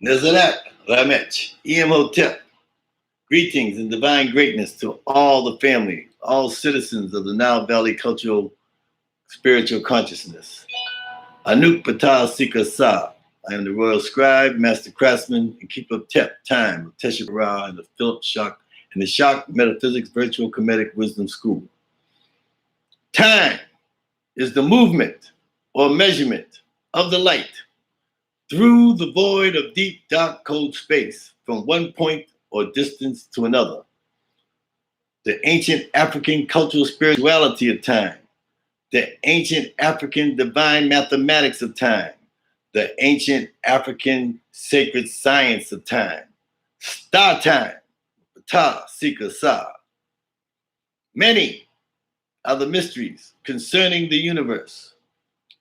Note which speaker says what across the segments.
Speaker 1: Nezaret, Ramech, Hotep. Greetings and divine greatness to all the family, all citizens of the Nile Valley Cultural Spiritual Consciousness. Anuk Patal Sika Sa. I am the royal scribe, master craftsman, and keeper of Tep, time, of Tesha Ra, and the Philip Shock, and the Shock Metaphysics Virtual Comedic Wisdom School. Time is the movement or measurement of the light through the void of deep, dark, cold space from one point or distance to another. The ancient African cultural spirituality of time, the ancient African divine mathematics of time, the ancient African sacred science of time, star time, Ta, Sika, Sa. Many are the mysteries concerning the universe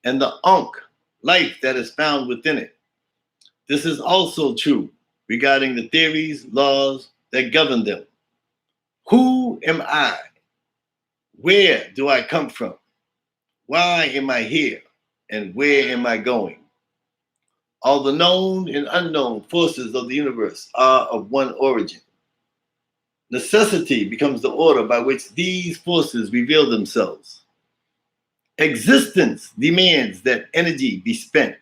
Speaker 1: and the Ankh, life that is found within it. This is also true regarding the theories, laws that govern them. Who am I? Where do I come from? Why am I here? And where am I going? All the known and unknown forces of the universe are of one origin. Necessity becomes the order by which these forces reveal themselves. Existence demands that energy be spent.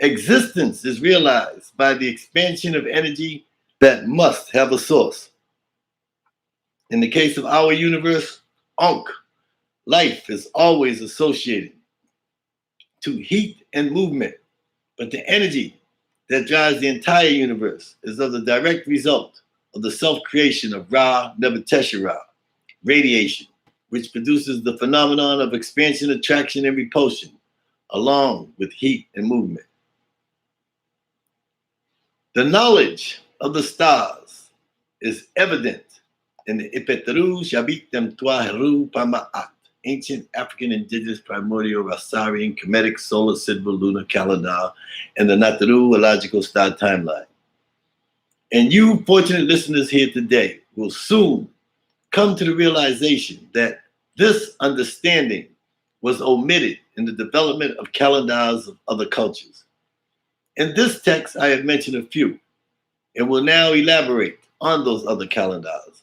Speaker 1: Existence is realized by the expansion of energy that must have a source. In the case of our universe, Ankh, life is always associated to heat and movement, but the energy that drives the entire universe is of the direct result of the self-creation of Ra Nebuchadnezzar Ra, radiation, which produces the phenomenon of expansion, attraction, and repulsion, along with heat and movement. The knowledge of the stars is evident in the Ipetaru Shabitem Tuaheru Pama'at, ancient African indigenous primordial Rasarian Kemetic solar silver lunar calendar, and the Nataru logical star timeline. And you fortunate listeners here today will soon come to the realization that this understanding was omitted in the development of calendars of other cultures. In this text, I have mentioned a few, and will now elaborate on those other calendars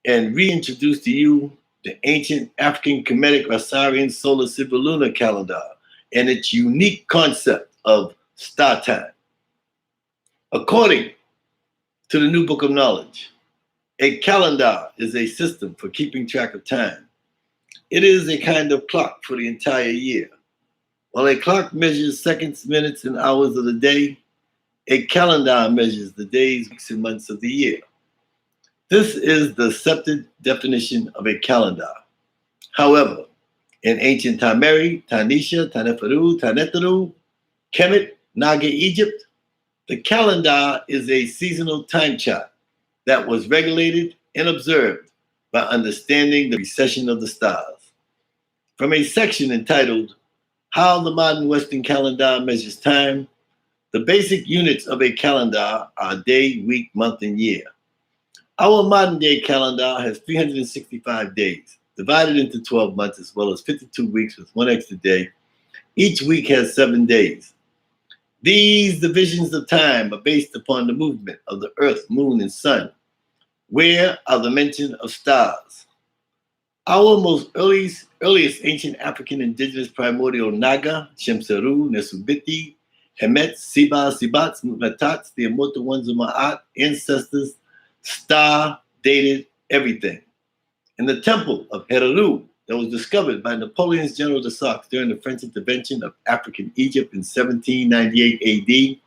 Speaker 1: and reintroduce to you the ancient African Kemetic Rasarian solar silver lunar calendar and its unique concept of star time. According to the New Book of Knowledge, a calendar is a system for keeping track of time. It is a kind of clock for the entire year. While a clock measures seconds, minutes, and hours of the day, a calendar measures the days, weeks, and months of the year. This is the accepted definition of a calendar. However, in ancient Tameri, Tanisha, Taneferu, Tanetaru, Kemet, Naga, Egypt, the calendar is a seasonal time chart that was regulated and observed by understanding the precession of the stars. From a section entitled How the Modern Western Calendar Measures Time, the basic units of a calendar are day, week, month, and year. Our modern day calendar has 365 days, divided into 12 months as well as 52 weeks with one extra day. Each week has 7 days. These divisions of time are based upon the movement of the earth, moon, and sun. Where are the mention of stars? Our most earliest ancient African indigenous primordial Naga, Shemseru, Nesubiti, Hemet, Siba, Sibats, Mutats, the immortal ones of Ma'at, ancestors, star dated everything. In the temple of Hereru that was discovered by Napoleon's General de Saxe during the French intervention of African Egypt in 1798 AD,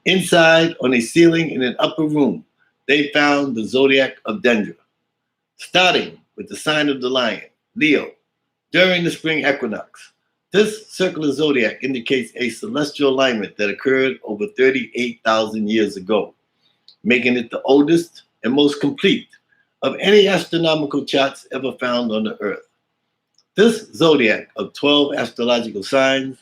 Speaker 1: inside on a ceiling in an upper room, they found the zodiac of Dendra, starting with the sign of the lion, Leo, during the spring equinox. This circular zodiac indicates a celestial alignment that occurred over 38,000 years ago, making it the oldest and most complete of any astronomical charts ever found on the earth. This zodiac of 12 astrological signs,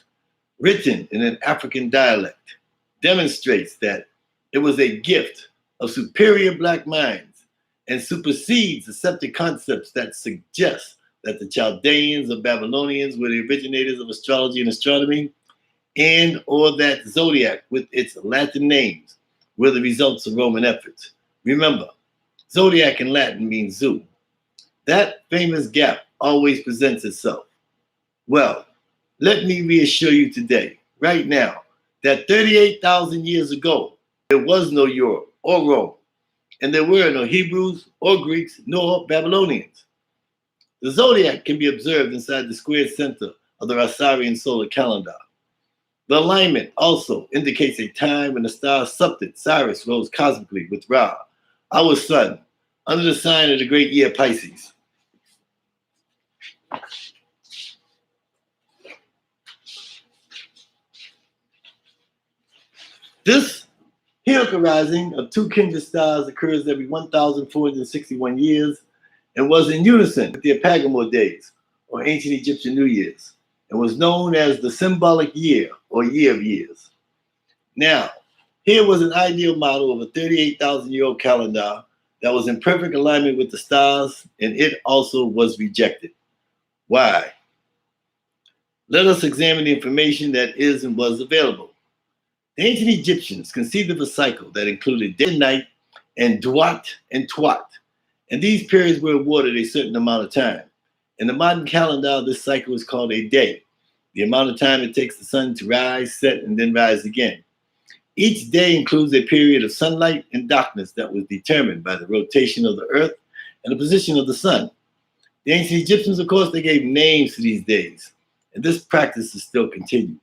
Speaker 1: written in an African dialect, demonstrates that it was a gift of superior Black minds and supersedes accepted concepts that suggest that the Chaldeans or Babylonians were the originators of astrology and astronomy, and or that zodiac with its Latin names were the results of Roman efforts. Remember, zodiac in Latin means zoo. That famous gap always presents itself. Well, let me reassure you today, right now, that 38,000 years ago, there was no Europe or Rome, and there were no Hebrews or Greeks nor Babylonians. The zodiac can be observed inside the squared center of the Rosarian solar calendar. The alignment also indicates a time when the star Suptit, Sirius, rose cosmically with Ra, our sun, under the sign of the great year Pisces. This Heliac rising of two kindred stars occurs every 1,461 years and was in unison with the Apagamor days, or ancient Egyptian New Year's, and was known as the symbolic year, or year of years. Now, here was an ideal model of a 38,000-year-old calendar that was in perfect alignment with the stars, and it also was rejected. Why? Let us examine the information that is and was available. The ancient Egyptians conceived of a cycle that included day and night and duat and twat, and these periods were awarded a certain amount of time. In the modern calendar, this cycle is called a day, the amount of time it takes the sun to rise, set, and then rise again. Each day includes a period of sunlight and darkness that was determined by the rotation of the earth and the position of the sun. The ancient Egyptians, of course, they gave names to these days, and this practice is still continued.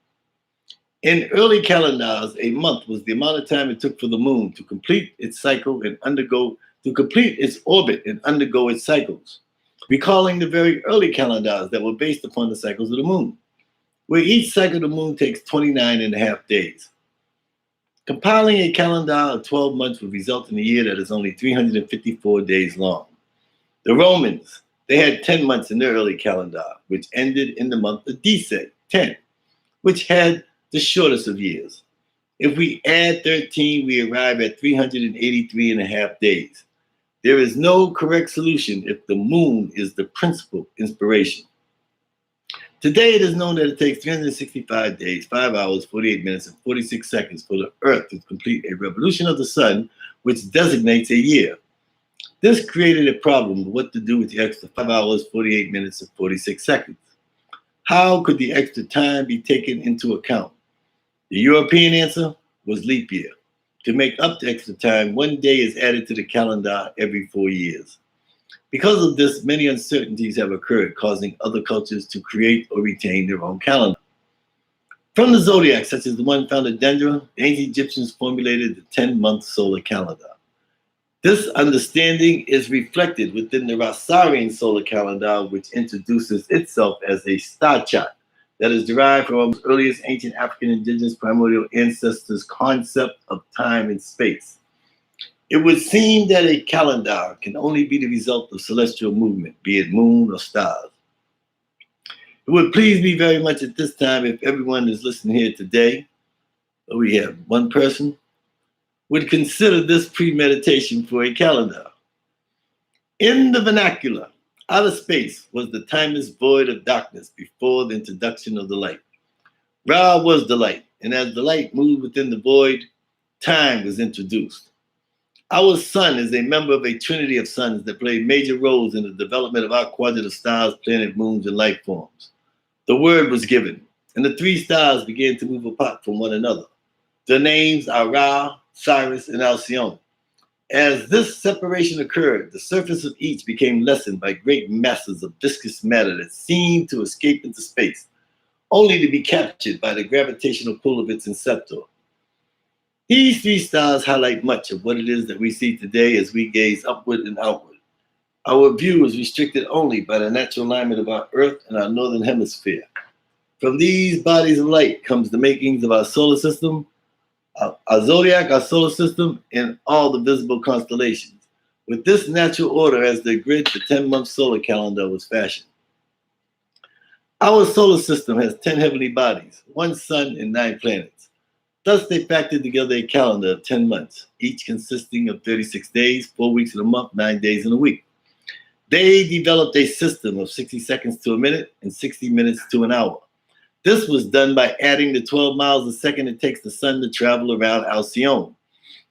Speaker 1: In early calendars, a month was the amount of time it took for the moon to complete its cycle and complete its orbit and undergo its cycles, recalling the very early calendars that were based upon the cycles of the moon, where each cycle of the moon takes 29 and a half days. Compiling a calendar of 12 months would result in a year that is only 354 days long. The Romans, they had 10 months in their early calendar, which ended in the month of Dise, 10, which had the shortest of years. If we add 13, we arrive at 383 and a half days. There is no correct solution if the moon is the principal inspiration. Today, it is known that it takes 365 days, 5 hours, 48 minutes, and 46 seconds for the Earth to complete a revolution of the sun, which designates a year. This created a problem of what to do with the extra 5 hours, 48 minutes, and 46 seconds. How could the extra time be taken into account? The European answer was leap year. To make up the extra time, one day is added to the calendar every 4 years. Because of this, many uncertainties have occurred, causing other cultures to create or retain their own calendar. From the zodiac, such as the one found at Dendera, the ancient Egyptians formulated the 10-month solar calendar. This understanding is reflected within the Rosarian solar calendar, which introduces itself as a star chart that is derived from our earliest ancient African indigenous primordial ancestors' concept of time and space. It would seem that a calendar can only be the result of celestial movement, be it moon or stars. It would please me very much at this time if everyone is listening here today, we have one person, would consider this premeditation for a calendar. In the vernacular, outer space was the timeless void of darkness before the introduction of the light. Ra was the light, and as the light moved within the void, time was introduced. Our sun is a member of a trinity of suns that play major roles in the development of our quadrant of stars, planet, moons, and life forms. The word was given, and the three stars began to move apart from one another. Their names are Ra, Sirius, and Alcyone. As this separation occurred, the surface of each became lessened by great masses of viscous matter that seemed to escape into space, only to be captured by the gravitational pull of its inceptor. These three stars highlight much of what it is that we see today as we gaze upward and outward. Our view is restricted only by the natural alignment of our Earth and our northern hemisphere. From these bodies of light comes the makings of our solar system, our zodiac, our solar system, and all the visible constellations. With this natural order as the grid, the 10-month solar calendar was fashioned. Our solar system has 10 heavenly bodies, 1 sun, and 9 planets. Thus, they factored together a calendar of 10 months, each consisting of 36 days, 4 weeks in a month, 9 days in a week. They developed a system of 60 seconds to a minute and 60 minutes to an hour. This was done by adding the 12 miles a second it takes the sun to travel around Alcyone.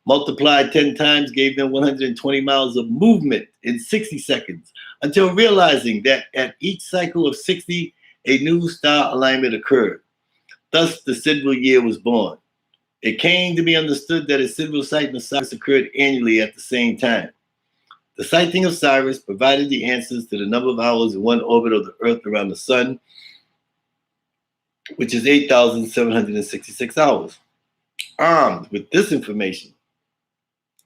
Speaker 1: Multiplied 10 times gave them 120 miles of movement in 60 seconds, until realizing that at each cycle of 60, a new star alignment occurred. Thus, the Sidwell year was born. It came to be understood that a Sidwell sighting of Sirius occurred annually at the same time. The sighting of Sirius provided the answers to the number of hours in one orbit of the Earth around the Sun, which is 8,766 hours. Armed with this information,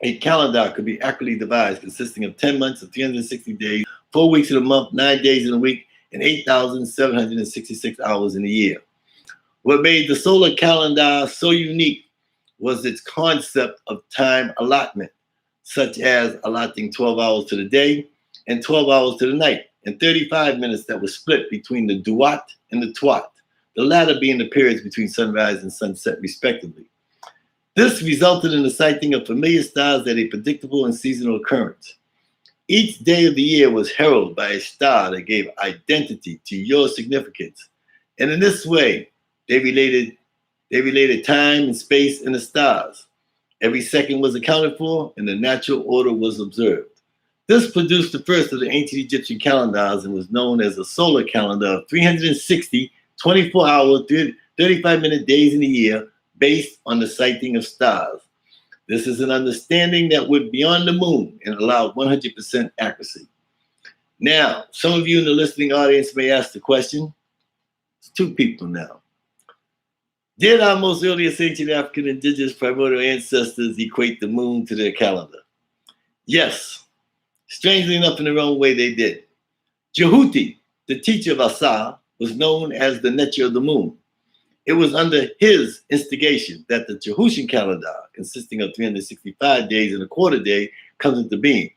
Speaker 1: a calendar could be accurately devised, consisting of 10 months of 360 days, 4 weeks in a month, 9 days in a week, and 8,766 hours in a year. What made the solar calendar so unique was its concept of time allotment, such as allotting 12 hours to the day and 12 hours to the night, and 35 minutes that were split between the duat and the twat, the latter being the periods between sunrise and sunset, respectively. This resulted in the sighting of familiar stars at a predictable and seasonal occurrence. Each day of the year was heralded by a star that gave identity to your significance. And in this way, they related time and space in the stars. Every second was accounted for, and the natural order was observed. This produced the first of the ancient Egyptian calendars and was known as a solar calendar of 360, 24-hour, 35-minute days in a year, based on the sighting of stars. This is an understanding that went beyond the moon and allowed 100% accuracy. Now, some of you in the listening audience may ask the question. It's two people now. Did our most earliest ancient African indigenous primordial ancestors equate the moon to their calendar? Yes. Strangely enough, in their own way, they did. Jehuti, the teacher of Asa, was known as the Netcher of the moon. It was under his instigation that the Jehutian calendar, consisting of 365 days and a quarter day, comes into being.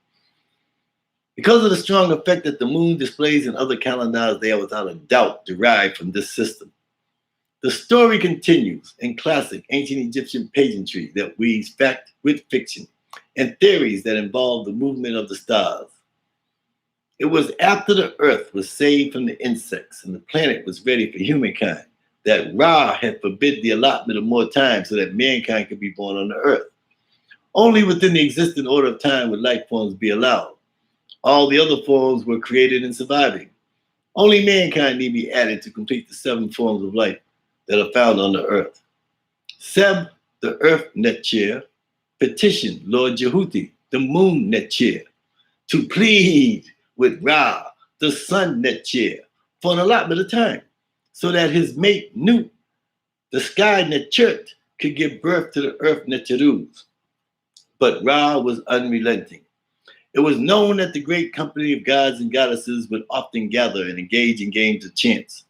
Speaker 1: Because of the strong effect that the moon displays in other calendars, they are without a doubt derived from this system. The story continues in classic ancient Egyptian pageantry that weaves fact with fiction and theories that involve the movement of the stars. It was after the earth was saved from the insects and the planet was ready for humankind that Ra had forbid the allotment of more time so that mankind could be born on the earth. Only within the existing order of time would life forms be allowed. All the other forms were created and surviving. Only mankind need be added to complete the 7 forms of life that are found on the earth. Seb, the earth Netcher, petitioned Lord Jehuti, the moon Netcher, to plead with Ra, the sun Netcher, for an allotment of time, so that his mate Nut, the sky Netchert, could give birth to the earth Netcherus. But Ra was unrelenting. It was known that the great company of gods and goddesses would often gather and engage in games of chance.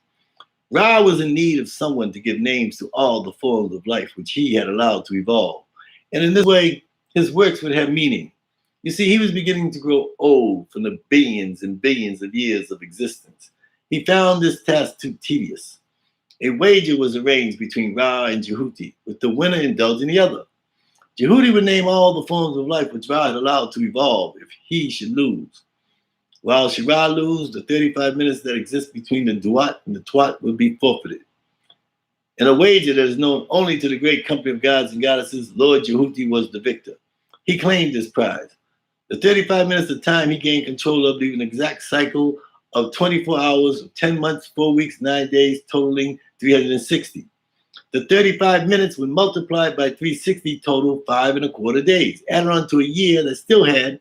Speaker 1: Ra was in need of someone to give names to all the forms of life which he had allowed to evolve. And in this way, his works would have meaning. You see, he was beginning to grow old from the billions and billions of years of existence. He found this task too tedious. A wager was arranged between Ra and Jehuti, with the winner indulging the other. Jehuti would name all the forms of life which Ra had allowed to evolve if he should lose. While should Ra lose, the 35 minutes that exist between the duat and the twat would be forfeited. In a wager that is known only to the great company of gods and goddesses, Lord Jehuti was the victor. He claimed his prize. The 35 minutes of time he gained control of, leaving an exact cycle of 24 hours, 10 months, 4 weeks, 9 days, totaling 360. The 35 minutes, when multiplied by 360, total 5 1/4 days, added on to a year that still had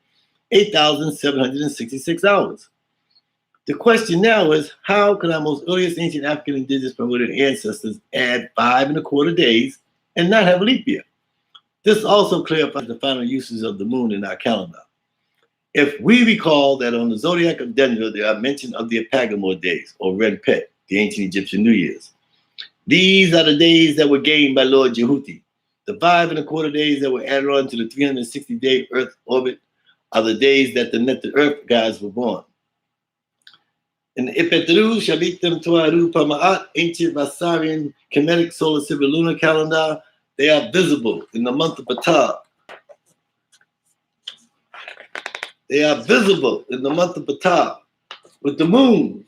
Speaker 1: 8,766 hours. The question now is, how could our most earliest ancient African indigenous primordial ancestors add 5 1/4 days and not have a leap year? This also clarifies the final uses of the moon in our calendar. If we recall that on the zodiac of Dendra, there are mention of the Apagamor days, or Ren Pet, the ancient Egyptian New Year's. These are the days that were gained by Lord Jehuti. The 5 1/4 days that were added on to the 360-day Earth orbit are the days that the Earth gods were born. In the Ipetru, Shabitam, Tuaru, Pama'at, ancient Vasarian Kemetic solar civil lunar calendar, they are visible in the month of Batar. They are visible in the month of Batar with the moon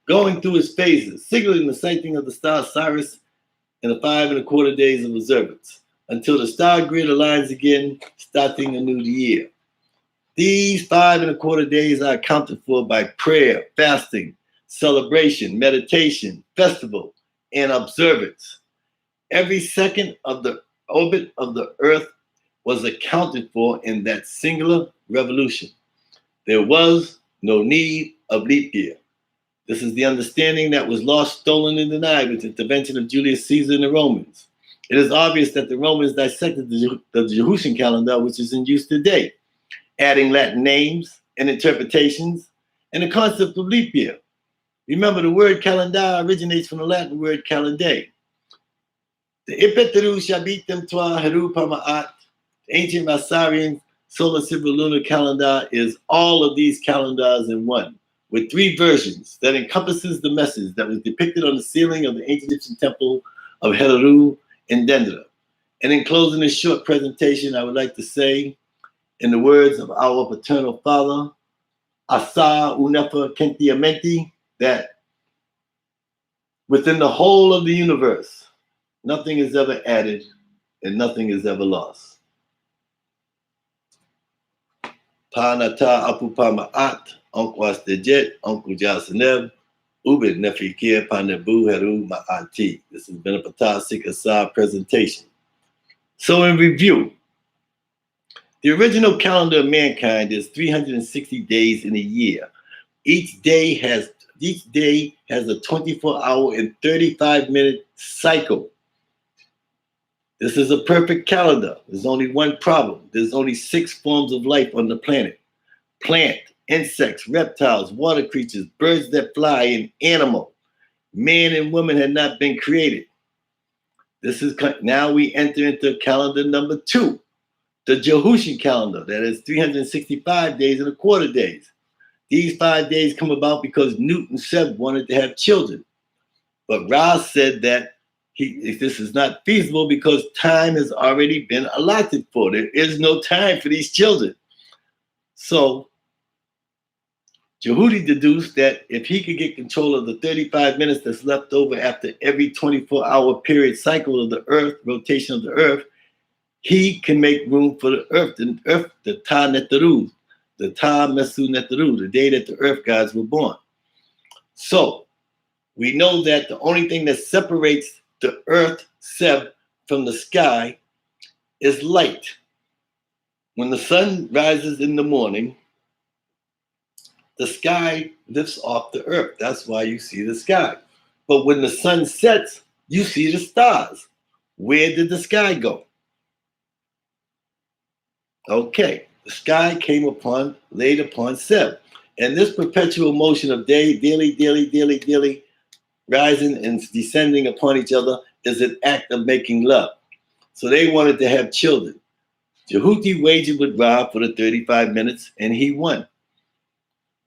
Speaker 1: going through its phases, signaling the sighting of the star Sirius in the 5¼ days of observance, until the star grid aligns again, starting a new year. These 5¼ days are accounted for by prayer, fasting, celebration, meditation, festival, and observance. Every second of the orbit of the Earth was accounted for in that singular revolution. There was no need of leap year. This is the understanding that was lost, stolen, and denied with the intervention of Julius Caesar and the Romans. It is obvious that the Romans dissected the Jehusian calendar, which is in use today, adding Latin names and interpretations and the concept of leap year. Remember, the word calendar originates from the Latin word calendae. The Ipeteru Shabitem Twa Heru Pama'at, the ancient Masarian solar civil lunar calendar, is all of these calendars in one, with 3 versions that encompasses the message that was depicted on the ceiling of the ancient Egyptian temple of Heru in Dendera. And in closing this short presentation, I would like to say, in the words of our paternal father, Asa Unefa Kentiamenti, that within the whole of the universe, nothing is ever added and nothing is ever lost. Panata Apupa Ma'at, Onkwas Dejet, Uncle Jasanev, Ubid Nefikir Panebu Heru Ma'ati. This has been a Patah Sikh presentation. So in review, the original calendar of mankind is 360 days in a year. Each day has a 24-hour and 35-minute cycle. This is a perfect calendar. There's only one problem. There's only 6 forms of life on the planet: plant, insects, reptiles, water creatures, birds that fly, and animal. Man and woman had not been created. Now we enter into calendar number 2, the Jehusian calendar, that is 365 days and a quarter days. These 5 days come about because Newt and Seb wanted to have children. But Ra said that this is not feasible because time has already been allotted for. There is no time for these children. So Jehudi deduced that if he could get control of the 35 minutes that's left over after every 24-hour period cycle of the Earth, rotation of the Earth, he can make room for the Earth, the Ta Neteru, the Ta Mesu Neteru, the day that the Earth gods were born. So we know that the only thing that separates the Earth, Seb, from the sky is light. When the sun rises in the morning, the sky lifts off the Earth. That's why you see the sky. But when the sun sets, you see the stars. Where did the sky go? Okay, the sky laid upon Seb. And this perpetual motion of daily, rising and descending upon each other is an act of making love. So they wanted to have children. Jehuti wagered with Ra for the 35 minutes, and he won,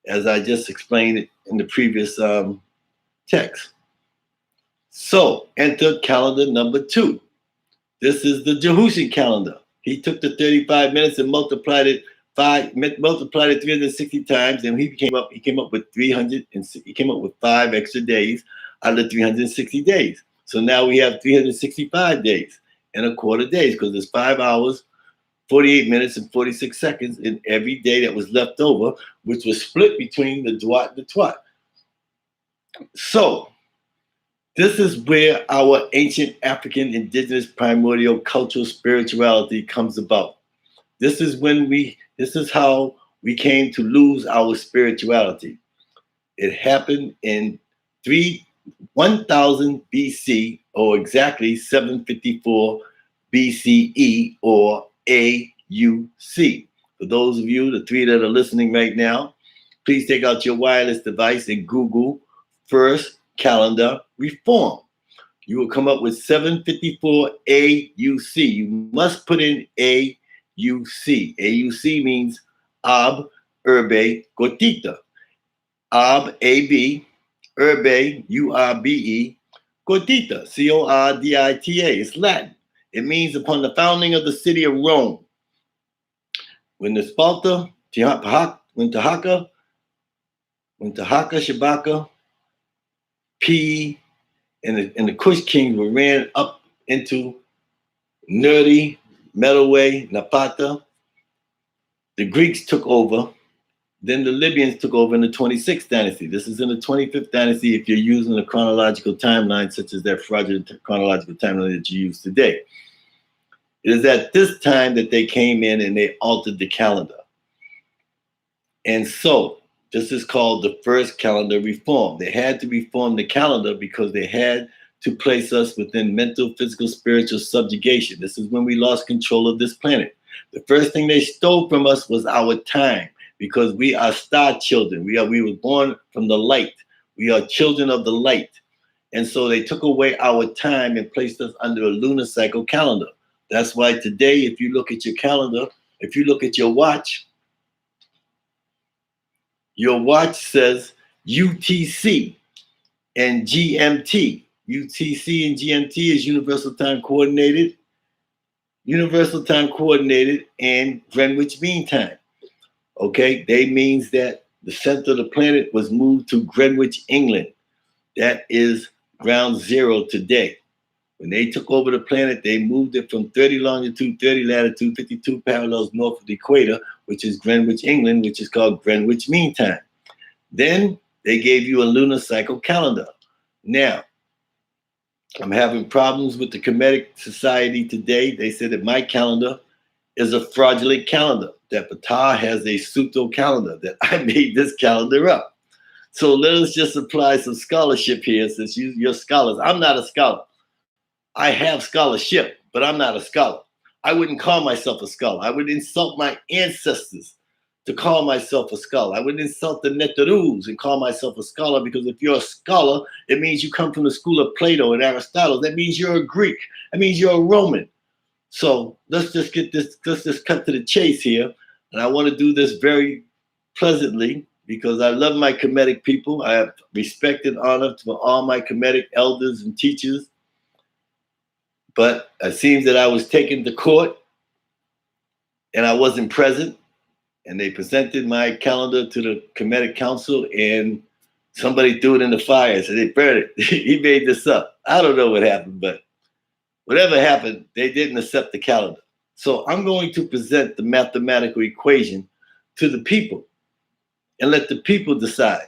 Speaker 1: as I just explained in the previous text. So enter calendar number 2. This is the Jehusian calendar. He took the 35 minutes and multiplied it 360 times, and he came up with 300, and he came up with 5 extra days out of 360 days. So now we have 365 days and a quarter days, because there's 5 hours, 48 minutes, and 46 seconds in every day that was left over, which was split between the Duat and the Twat. So this is where our ancient African indigenous primordial cultural spirituality comes about. This is how we came to lose our spirituality. It happened in 1000 BC, or exactly 754 BCE, or AUC. For those of you, the 3 that are listening right now, please take out your wireless device and Google first calendar reform. You will come up with 754 AUC. You must put in AUC. AUC means Ab Urbe Gotita. Ab, A-B, Urbe, U-R-B-E, Gotita, C-O-R-D-I-T-A. It's Latin. It means upon the founding of the city of Rome. When the Sparta, when Tahaka, Shabaka, P, and the Kush kings were ran up into Neri, Merowe, Napata. The Greeks took over. Then the Libyans took over in the 26th dynasty. This is in the 25th dynasty if you're using a chronological timeline, such as that fraudulent chronological timeline that you use today. It is at this time that they came in and they altered the calendar. And so this is called the first calendar reform. They had to reform the calendar because they had to place us within mental, physical, spiritual subjugation. This is when we lost control of this planet. The first thing they stole from us was our time, because we are star children. We were born from the light. We are children of the light. And so they took away our time and placed us under a lunar cycle calendar. That's why today, if you look at your calendar, if you look at your watch says UTC and GMT. UTC and GMT is Universal Time Coordinated and Greenwich Mean Time. Okay, that means that the center of the planet was moved to Greenwich, England. That is ground zero today. When they took over the planet, they moved it from 30 longitude, 30 latitude, 52 parallels north of the equator, which is Greenwich, England, which is called Greenwich Mean Time. Then they gave you a lunar cycle calendar. Now, I'm having problems with the Kemetic Society today. They said that my calendar is a fraudulent calendar, that Ptah has a pseudo calendar, that I made this calendar up. So let us just apply some scholarship here, since you're scholars. I'm not a scholar. I have scholarship, but I'm not a scholar. I wouldn't call myself a scholar. I would insult my ancestors to call myself a scholar. I would insult the Netarus and call myself a scholar, because if you're a scholar, it means you come from the school of Plato and Aristotle. That means you're a Greek. That means you're a Roman. So let's just cut to the chase here. And I want to do this very pleasantly, because I love my Kemetic people. I have respect and honor for all my Kemetic elders and teachers. But it seems that I was taken to court and I wasn't present. And they presented my calendar to the Kemetic Council, and somebody threw it in the fire. So they burned it. He made this up. I don't know what happened, but whatever happened, they didn't accept the calendar. So I'm going to present the mathematical equation to the people and let the people decide.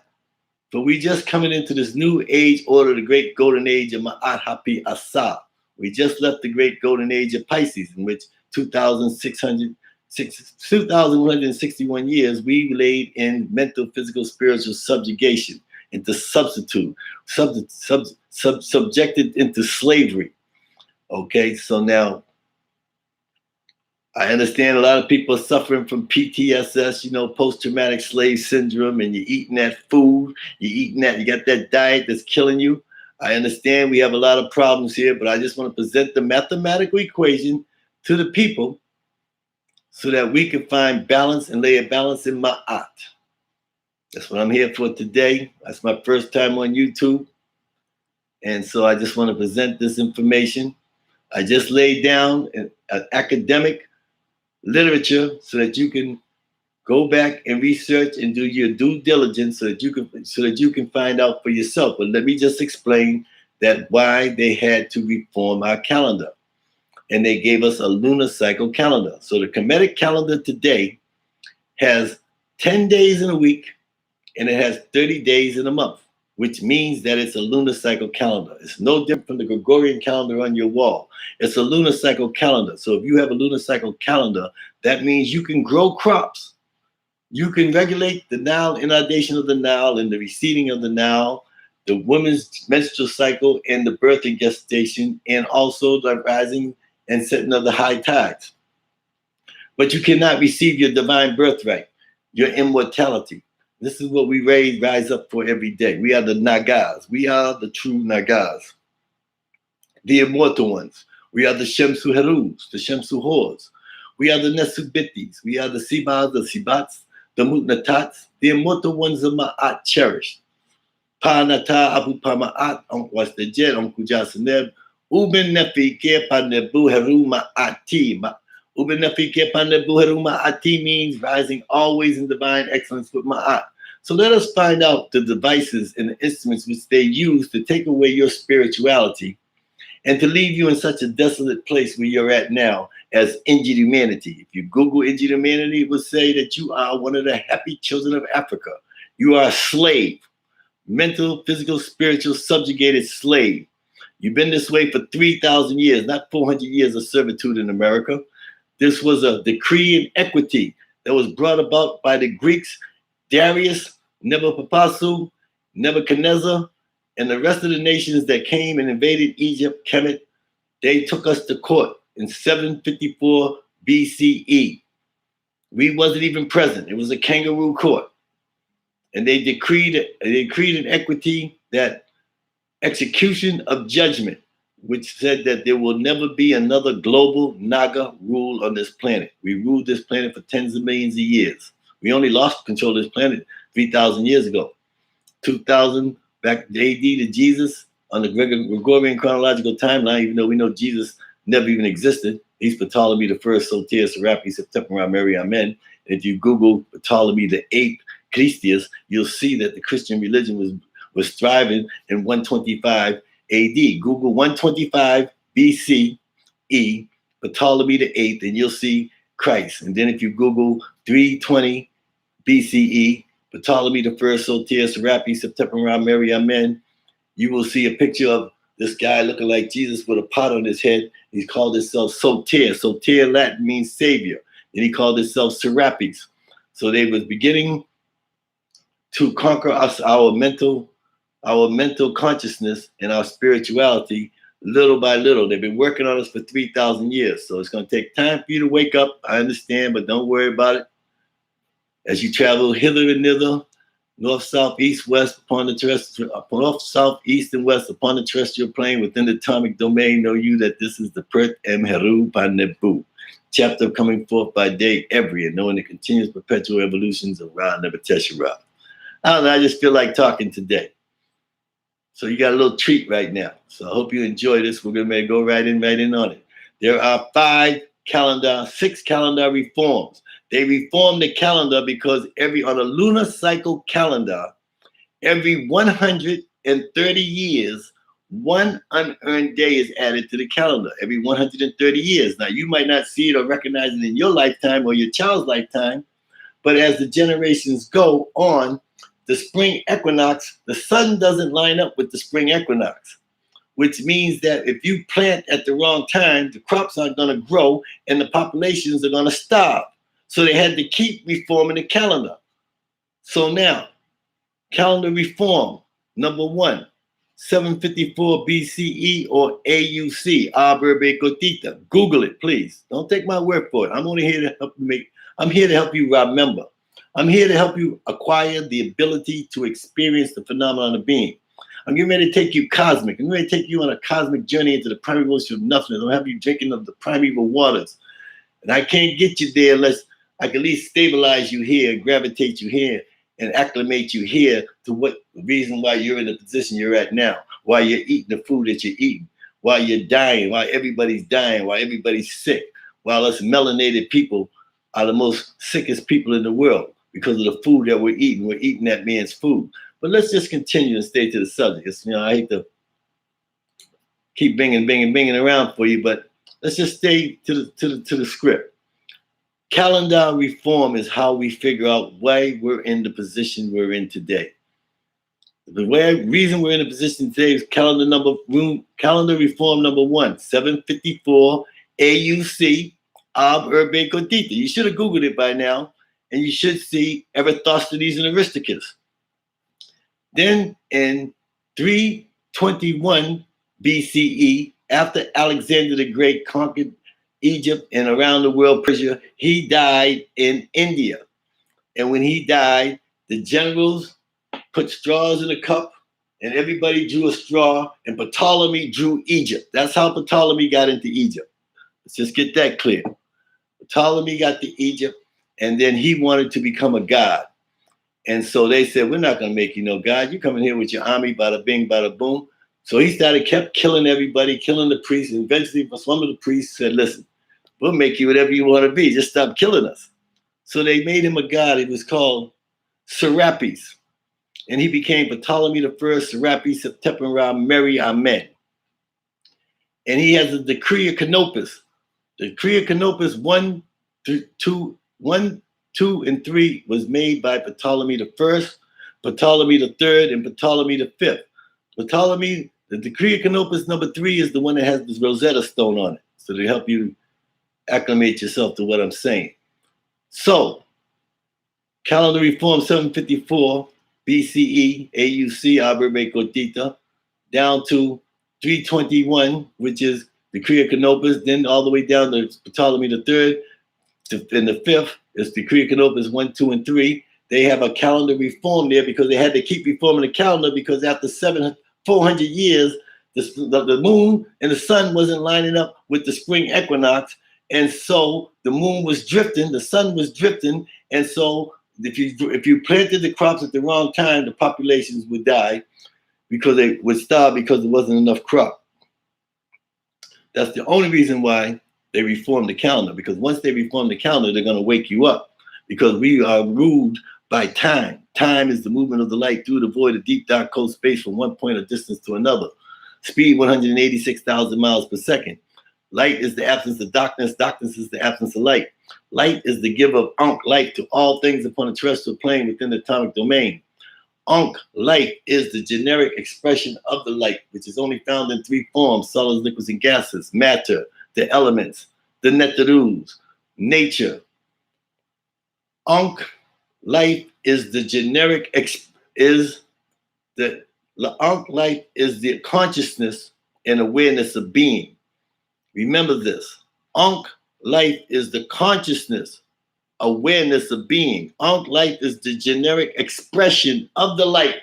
Speaker 1: But we just coming into this new age order, the great golden age of Ma'at Hapi Asa. We just left the great golden age of Pisces, in which 2,161 years we laid in mental, physical, spiritual subjugation, into subjected into slavery. Okay, so now I understand a lot of people are suffering from PTSS, post-traumatic slave syndrome, and you're eating that food, you got that diet that's killing you. I understand we have a lot of problems here, but I just want to present the mathematical equation to the people so that we can find balance and lay a balance in Ma'at. That's what I'm here for today. That's my first time on YouTube. And so I just want to present this information. I just laid down an academic literature so that you can go back and research and do your due diligence so that you can find out for yourself. But let me just explain that why they had to reform our calendar. And they gave us a lunar cycle calendar. So the Kemetic calendar today has 10 days in a week and it has 30 days in a month, which means that it's a lunar cycle calendar. It's no different from the Gregorian calendar on your wall. It's a lunar cycle calendar. So if you have a lunar cycle calendar, that means you can grow crops. You can regulate the Nile, inundation of the Nile and the receding of the Nile, the woman's menstrual cycle and the birth and gestation, and also the rising and setting of the high tides. But you cannot receive your divine birthright, your immortality. This is what we rise up for every day. We are the Nagas. We are the true Nagas, the immortal ones. We are the Shemsu Herus, the Shemsu Hors. We are the Nesubitis. We are the Sibas, the Sibats, the Mutnatats, the immortal ones of Ma'at cherished. Pa Nata Abu Pama'at, Onkwas the Jet, Onku Jasaneb, Uben Nefi Ke Panebu Heru Ma'ati. Uben Nefi Ke Panebu Heru Ma'ati means rising always in divine excellence with Ma'at. So let us find out the devices and the instruments which they use to take away your spirituality and to leave you in such a desolate place where you're at now as injured humanity. If you Google injured humanity, it will say that you are one of the happy children of Africa. You are a slave, mental, physical, spiritual, subjugated slave. You've been this way for 3,000 years, not 400 years of servitude in America. This was a decree in equity that was brought about by the Greeks, Darius, Nebuchadnezzar, and the rest of the nations that came and invaded Egypt, Kemet. They took us to court in 754 BCE. We wasn't even present. It was a kangaroo court. And they decreed in equity that execution of judgment, which said that there will never be another global Naga rule on this planet. We ruled this planet for tens of millions of years. We only lost control of this planet 3,000 years ago. 2,000 back AD to Jesus on the Gregorian chronological timeline, even though we know Jesus never even existed. He's Ptolemy the First, Soter, Serapis, September, Mary, Amen. And if you Google Ptolemy the Eighth, Christius, you'll see that the Christian religion was thriving in 125 AD. Google 125 BCE, Ptolemy the Eighth, and you'll see Christ. And then if you Google 320 BCE, Ptolemy the First, Soter, Serapis, September, Mary, Amen, you will see a picture of this guy looking like Jesus with a pot on his head. He called himself Soter. Soter Latin means savior. And he called himself Serapis. So they was beginning to conquer us, our mental consciousness and our spirituality little by little. They've been working on us for 3,000 years. So it's going to take time for you to wake up. I understand, but don't worry about it. As you travel hither and thither, north, south, east, west, upon the terrestrial, north, south, east, and west upon the terrestrial plane within the atomic domain, know you that this is the Pert Em Heru Panebu, chapter coming forth by day every, and knowing the continuous perpetual evolutions of Ra Nebuchadnezzar. I don't know, I just feel like talking today. So you got a little treat right now. So I hope you enjoy this. We're going to go right in on it. There are 6 calendar reforms. They reformed the calendar because on a lunar cycle calendar, every 130 years, one unearned day is added to the calendar. Every 130 years. Now, you might not see it or recognize it in your lifetime or your child's lifetime, but as the generations go on, the spring equinox, the sun doesn't line up with the spring equinox, which means that if you plant at the wrong time, the crops aren't going to grow and the populations are going to starve. So they had to keep reforming the calendar. So now, calendar reform, number 1, 754 BCE or AUC, Arberbe Gotita. Google it, please. Don't take my word for it. I'm only here to help you I'm here to help you remember. I'm here to help you acquire the ability to experience the phenomenon of being. I'm getting ready to take you cosmic. I'm ready to take you on a cosmic journey into the primeval ocean of nothingness. I'll have you drinking of the primeval waters. And I can't get you there unless I can at least stabilize you here, gravitate you here, and acclimate you here to what the reason why you're in the position you're at now, why you're eating the food that you're eating, why you're dying, why everybody's dying, why everybody's sick, while us melanated people are the most sickest people in the world because of the food that we're eating. We're eating that man's food. But let's just continue and stay to the subject. I hate to keep binging around for you, but let's just stay to the script. Calendar reform is how we figure out why we're in the position we're in today. The reason we're in the position today is calendar reform number 1, 754 AUC Ab Urbe Codita. You should have Googled it by now, and you should see Eratosthenes and Aristarchus. Then in 321 BCE, after Alexander the Great conquered Egypt and around the world, Persia, he died in India. And when he died, the generals put straws in a cup and everybody drew a straw and Ptolemy drew Egypt. That's how Ptolemy got into Egypt. Let's just get that clear. Ptolemy got to Egypt and then he wanted to become a god. And so they said, we're not going to make you no god. You come in here with your army, bada bing, bada boom. So he kept killing everybody, killing the priests. And eventually some of the priests said, listen, we'll make you whatever you want to be. Just stop killing us. So they made him a god. He was called Serapis. And he became Ptolemy the First, Serapis, September, Mary, Amen. And he has a decree of Canopus. The decree of Canopus 1, 2, and 3 was made by Ptolemy the First, Ptolemy the Third, and Ptolemy the Fifth. Ptolemy, the decree of Canopus number 3 is the one that has this Rosetta Stone on it. So to help you acclimate yourself to what I'm saying. So, calendar reform 754 BCE, AUC, Aberbe Cotita, down to 321, which is decree of Canopus, then all the way down to Ptolemy the Third, and the fifth is decree of Canopus 1, 2, and 3. They have a calendar reform there because they had to keep reforming the calendar because after 400 years, the moon and the sun wasn't lining up with the spring equinox, and so the moon was drifting, the sun was drifting, and so if you planted the crops at the wrong time, the populations would die because they would starve because there wasn't enough crop. That's the only reason why they reformed the calendar, because once they reform the calendar, they're going to wake you up because we are ruled by time. Time is the movement of the light through the void of deep, dark, cold space from one point of distance to another. Speed 186,000 miles per second. Light is the absence of darkness. Darkness is the absence of light. Light is the giver of Ankh, life to all things upon a terrestrial plane within the atomic domain. Ankh, life, is the generic expression of the light, which is only found in 3 forms: solids, liquids, and gases, matter, the elements, the netarus, nature. Ankh, life, is the generic Ankh, life, is the consciousness and awareness of being. Remember this. Ankh, life, is the consciousness, awareness of being. Ankh, life, is the generic expression of the light.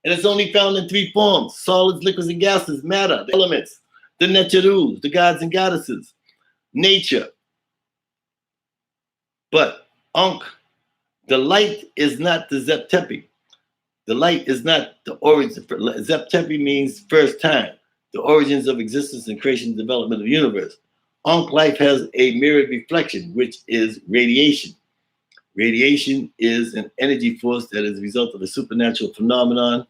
Speaker 1: And it's only found in 3 forms: solids, liquids, and gases, matter, the elements, the netarus, the gods and goddesses, nature. But Ankh, the light, is not the Zeptepi. The light is not the origin. Zeptepi means first time, the origins of existence and creation and development of the universe. Ankh, life, has a mirrored reflection, which is radiation. Radiation is an energy force that is a result of a supernatural phenomenon.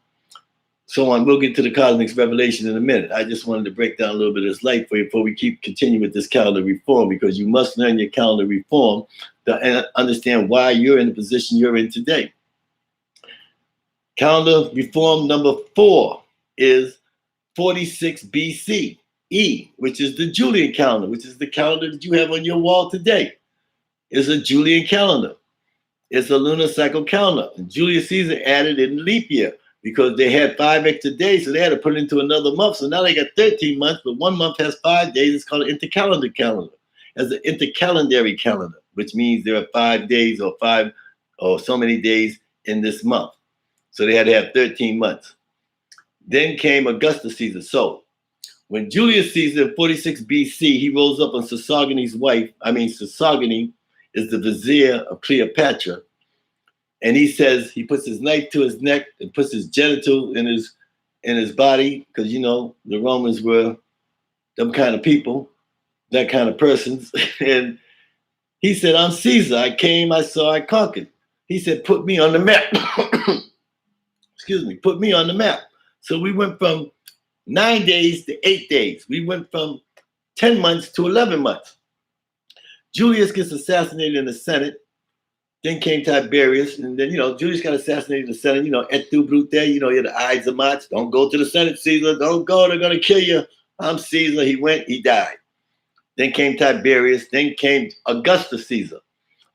Speaker 1: So on. We'll get to the cosmic revelation in a minute. I just wanted to break down a little bit of this light for you before we continue with this calendar reform, because you must learn your calendar reform to understand why you're in the position you're in today. Calendar reform number 4 is 46 BCE, which is the Julian calendar, which is the calendar that you have on your wall today. It's a Julian calendar. It's a lunar cycle calendar. And Julius Caesar added in leap year because they had 5 extra days, so they had to put it into another month. So now they got 13 months, but one month has 5 days. It's called an intercalendar calendar. As an intercalendary calendar, which means there are 5 days or 5 or so many days in this month. So they had to have 13 months. Then came Augustus Caesar. So when Julius Caesar in 46 BC, he rolls up on Sosthenes' wife. Sosthenes is the vizier of Cleopatra. And he says, he puts his knife to his neck and puts his genital in his body, because, the Romans were them kind of people, that kind of persons. And he said, I'm Caesar. I came, I saw, I conquered. He said, put me on the map. Excuse me, put me on the map. So we went from 9 days to 8 days. We went from 10 months to 11 months. Julius gets assassinated in the Senate. Then came Tiberius. And then, Julius got assassinated in the Senate. Et tu, Brute, you're the Ides of March. Don't go to the Senate, Caesar. Don't go. They're going to kill you. I'm Caesar. He went, he died. Then came Tiberius. Then came Augustus Caesar.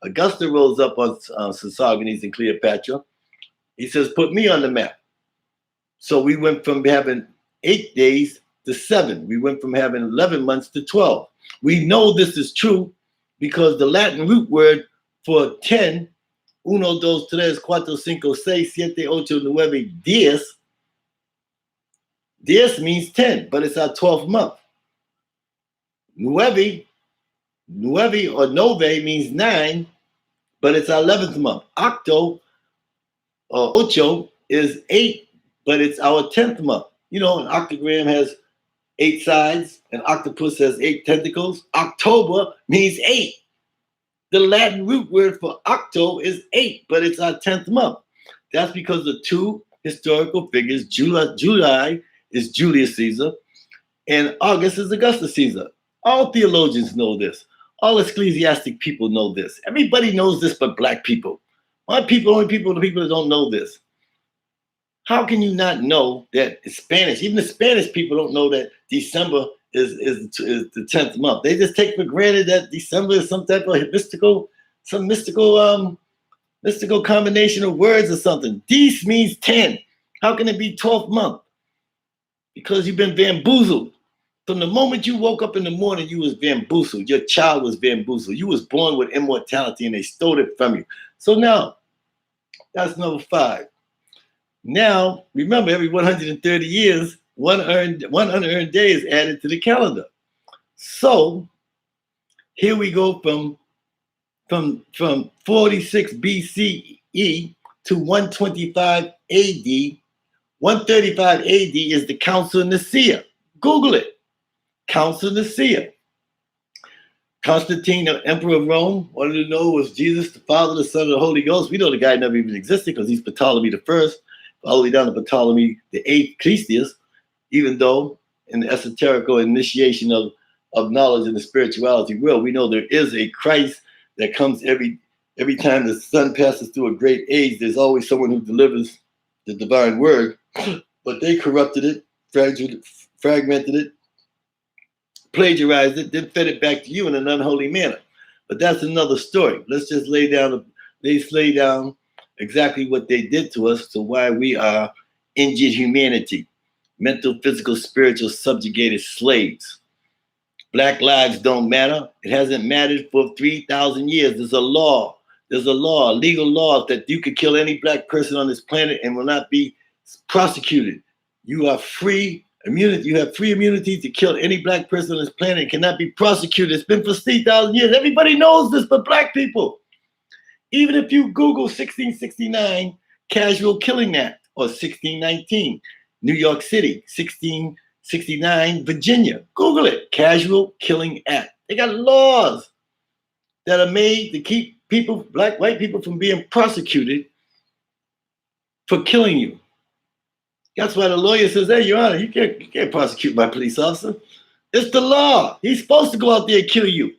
Speaker 1: Augustus rolls up on Sosthenes and Cleopatra. He says, put me on the map. So we went from having 8 days to 7. We went from having 11 months to 12. We know this is true because the Latin root word for 10, 1, 2, 3, 4, 5, 6, 7, 8, 9, 10. 10 means 10, but it's our 12th month. Nueve or nove means 9, but it's our 11th month. Octo or ocho is 8, but it's our 10th month. An octogram has 8 sides, an octopus has 8 tentacles. October means 8. The Latin root word for octo is 8, but it's our 10th month. That's because the two historical figures, July is Julius Caesar, and August is Augustus Caesar. All theologians know this. All ecclesiastic people know this. everybody knows this but black people. The people that don't know this. How can you not know that it's Spanish? Even the Spanish people don't know that December is the 10th month. They just take for granted that December is some type of mystical combination of words or something. Dece means 10. How can it be 12th month? Because you've been bamboozled. From the moment you woke up in the morning, you was bamboozled. Your child was bamboozled. You was born with immortality and they stole it from you. So now, that's number 5. Now, remember, every 130 years, one unearned day is added to the calendar. So here we go from 46 BCE to 125 AD. 135 AD is the Council of Nicaea. Google it. Council of Nicaea. Constantine, the Emperor of Rome, wanted to know, was Jesus the Father, the Son, of the Holy Ghost? We know the guy never even existed because he's Ptolemy the First, all the way down to Ptolemy the Eighth, Christius, even though in the esoterical initiation of knowledge and the spirituality world, we know there is a Christ that comes every time the sun passes through a great age. There's always someone who delivers the divine word, but they corrupted it, fragmented it, plagiarized it, then fed it back to you in an unholy manner. But that's another story. Let's just lay down exactly what they did to us, to why we are injured humanity, mental, physical, spiritual, subjugated slaves. Black lives don't matter. It hasn't mattered for 3,000 years. There's a law, legal laws that you could kill any black person on this planet and will not be prosecuted. You are free. You have free immunity to kill any black person on this planet and cannot be prosecuted. It's been for 3,000 years. Everybody knows this but black people. Even if you Google 1669 Casual Killing Act or 1619 New York City, 1669 Virginia, Google it, Casual Killing Act. They got laws that are made to keep people, black, white people, from being prosecuted for killing you. That's why the lawyer says, hey, Your Honor, you can't prosecute my police officer. It's the law. He's supposed to go out there and kill you.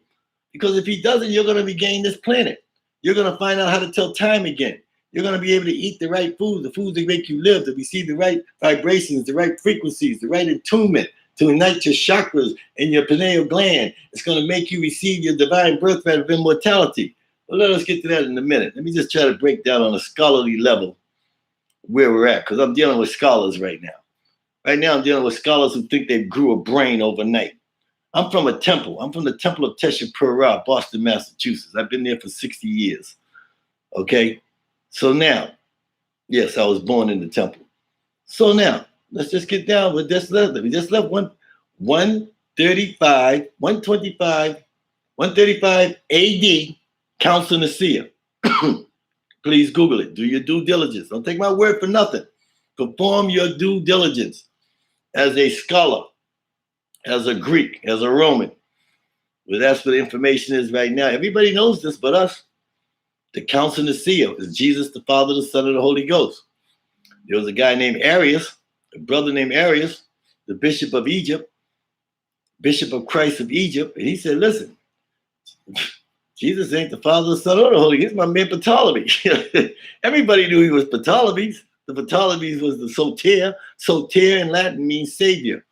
Speaker 1: Because if he doesn't, you're going to regain this planet. You're going to find out how to tell time again. You're going to be able to eat the right food, the foods that make you live, to receive the right vibrations, the right frequencies, the right attunement, to ignite your chakras and your pineal gland. It's going to make you receive your divine birthright of immortality. Well, let us get to that in a minute. Let me just try to break down on a scholarly level where we're at, because I'm dealing with scholars right now. Right now, I'm dealing with scholars who think they grew a brain overnight. I'm from a temple. I'm from the Temple of Teshupura, Boston, Massachusetts. I've been there for 60 years. Okay? So now, yes, I was born in the temple. So now, let's just get down with this level. We just left 135 AD, Council of Nicaea. Please Google it. Do your due diligence. Don't take my word for nothing. Perform your due diligence as a scholar, as a Greek, as a Roman. Well, that's what the information is right now. Everybody knows this but us. The Council of Nicaea is Jesus, the Father, the Son, and the Holy Ghost. There was a guy named Arius, a brother named Arius, the Bishop of Egypt, Bishop of Christ of Egypt, and he said, listen, Jesus ain't the Father, the Son, or the Holy Ghost. He's my man Ptolemy. Everybody knew he was Ptolemy's. The Ptolemy's was the Soter. Soter in Latin means savior.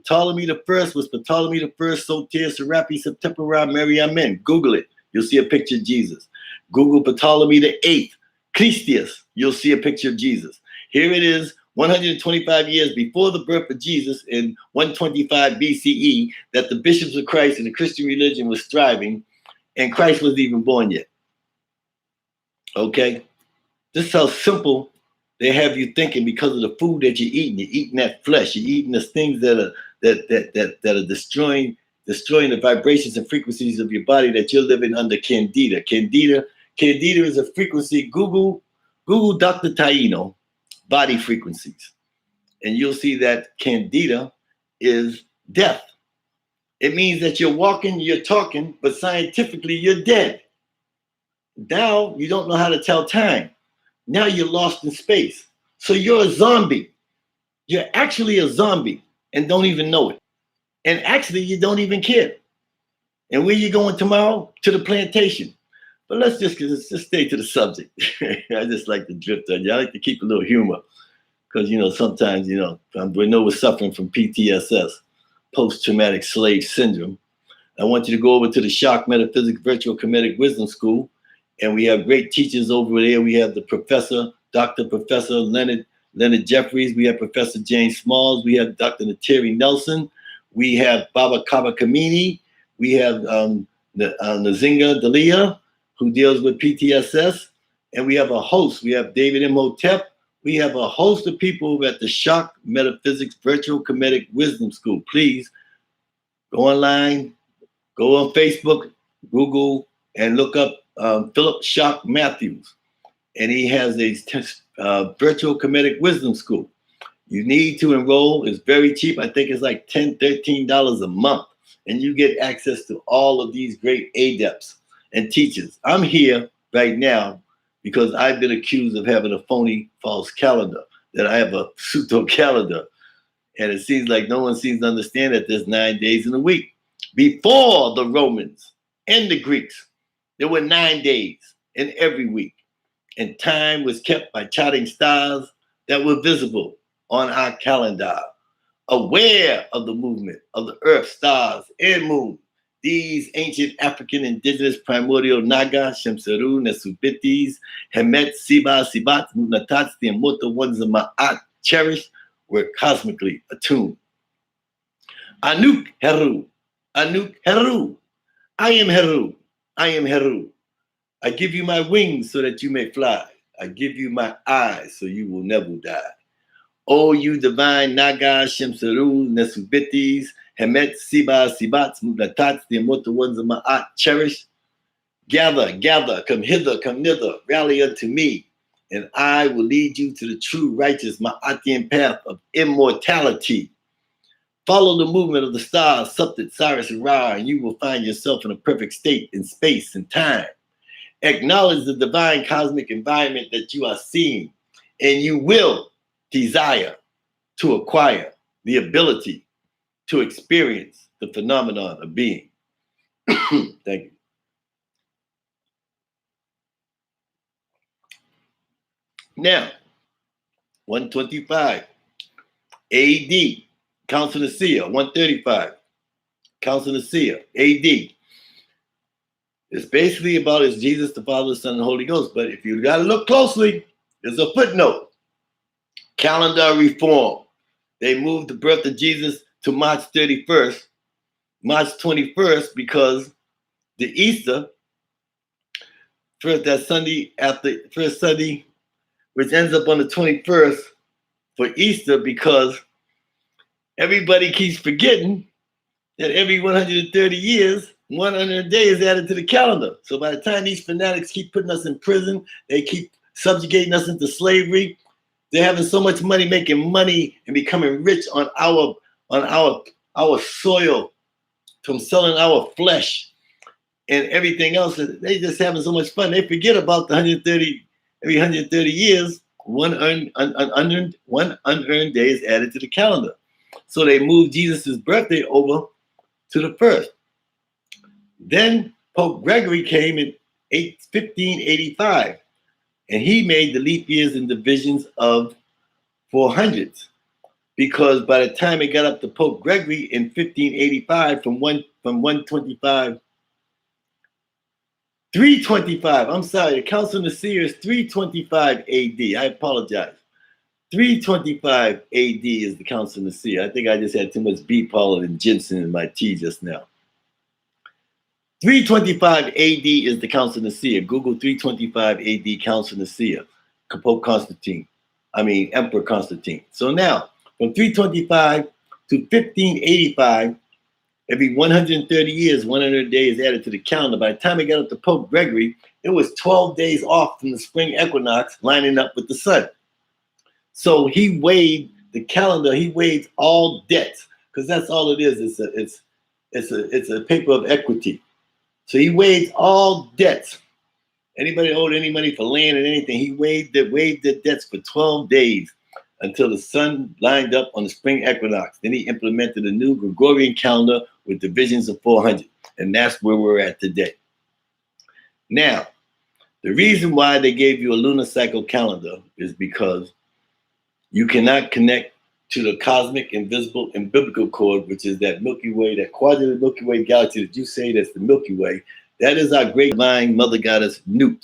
Speaker 1: Ptolemy the First was Ptolemy the First, Soter, Serapi, Septempora, Mary, Amen. Google it. You'll see a picture of Jesus. Google Ptolemy the Eighth, Christius. You'll see a picture of Jesus. Here it is, 125 years before the birth of Jesus in 125 BCE, that the bishops of Christ and the Christian religion was thriving, and Christ wasn't even born yet. Okay? This is how simple they have you thinking because of the food that you're eating. You're eating that flesh. You're eating the things that are destroying the vibrations and frequencies of your body, that you're living under Candida. Candida is a frequency. Google Dr. Taino, body frequencies, and you'll see that Candida is death. It means that you're walking, you're talking, but scientifically you're dead. Now you don't know how to tell time. Now you're lost in space. So you're a zombie. You're actually a zombie and don't even know it. And actually, you don't even care. And where you going tomorrow? To the plantation. But let's just stay to the subject. I just like to drift on you. I like to keep a little humor because, sometimes, we know we're suffering from PTSS, post-traumatic slave syndrome. I want you to go over to the Shock Metaphysics Virtual Comedic Wisdom School, and we have great teachers over there. We have the professor, Dr. Professor Leonard Jeffries. We have Professor James Smalls. We have Dr. Nateri Nelson. We have Baba Kaba Kamini. We have Nazinga Dalia, who deals with PTSS. And we have a host. We have David Imhotep. We have a host of people at the Shock Metaphysics Virtual Comedic Wisdom School. Please go online, go on Facebook, Google, and look up Philip Shock Matthews. And he has a virtual comedic wisdom school. You need to enroll. It's very cheap. I think it's like $10, $13 a month. And you get access to all of these great adepts and teachers. I'm here right now because I've been accused of having a phony false calendar, that I have a pseudo calendar. And it seems like no one seems to understand that there's 9 days in a week. Before the Romans and the Greeks, there were 9 days in every week. And time was kept by charting stars that were visible on our calendar, aware of the movement of the earth, stars, and moon. These ancient African indigenous primordial Naga, Shemseru, Nesubitis, Hemet, Siba, Sibat, Natats, the immortal ones of Ma'at, cherished, were cosmically attuned. Anuk Heru, Anuk Heru. I am Heru, I am Heru. I give you my wings so that you may fly. I give you my eyes so you will never die. O you divine Naga, Shemseru, Nesubitis, Hemet, Siba, Sibats, Mugnatats, the immortal ones of Ma'at, cherished. Gather, gather, come hither, come thither, rally unto me, and I will lead you to the true righteous Ma'atian path of immortality. Follow the movement of the stars, Suptit, Cyrus, and Ra, and you will find yourself in a perfect state in space and time. Acknowledge the divine cosmic environment that you are seeing, and you will desire to acquire the ability to experience the phenomenon of being. Thank you. Now, 125 AD, Council of Nicaea, 135, Council of Nicaea, AD. It's basically about it's Jesus, the Father, the Son, and the Holy Ghost. But if you got to look closely, there's a footnote. Calendar reform. They moved the birth of Jesus to March 31st, March 21st, because the Easter, first Sunday, which ends up on the 21st for Easter, because everybody keeps forgetting that every 130 years, 100 days added to the calendar. So by the time these fanatics keep putting us in prison, they keep subjugating us into slavery. They're having so much money, making money and becoming rich on our soil from selling our flesh and everything else. They just having so much fun. They forget about the 130, every 130 years, one unearned day is added to the calendar. So they moved Jesus' birthday over to the first. Then Pope Gregory came in 1585, and he made the leap years in divisions of 400s, because by the time it got up to Pope Gregory in 1585, from 125, 325. I'm sorry, the Council of Nicaea is 325 AD. I apologize. 325 AD is the Council of Nicaea. I think I just had too much beet pollen and ginseng in my tea just now. 325 AD is the Council of Nicaea. Google 325 AD Council of Nicaea. Emperor Constantine. So now, from 325 to 1585, every 130 years, 100 days added to the calendar. By the time it got up to Pope Gregory, it was 12 days off from the spring equinox, lining up with the sun. So he waived the calendar. He waived all debts, because that's all it is. It's a paper of equity. So he waived all debts, Anybody owed any money for land and anything, he waived their debts for 12 days until the sun lined up on the spring equinox. Then he implemented a new Gregorian calendar with divisions of 400. And that's where we're at today. Now, the reason why they gave you a lunar cycle calendar is because you cannot connect to the cosmic, invisible, and biblical cord, which is that Milky Way, that quadrant of the Milky Way galaxy that you say that's the Milky Way. That is our great divine mother goddess, Nut.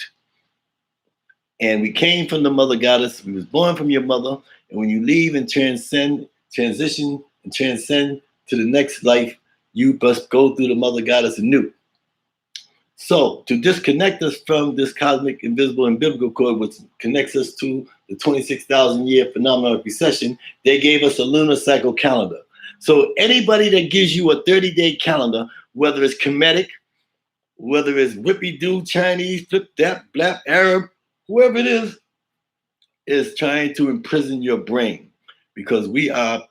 Speaker 1: And we came from the mother goddess. We was born from your mother. And when you leave and transition and transcend to the next life, you must go through the mother goddess, Nut. So to disconnect us from this cosmic, invisible, and biblical cord, which connects us to the 26,000-year phenomenon of precession, they gave us a lunar cycle calendar. So anybody that gives you a 30-day calendar, whether it's Kemetic, whether it's whippy-doo, Chinese, flip-dap, blap, Arab, whoever it is trying to imprison your brain, because we are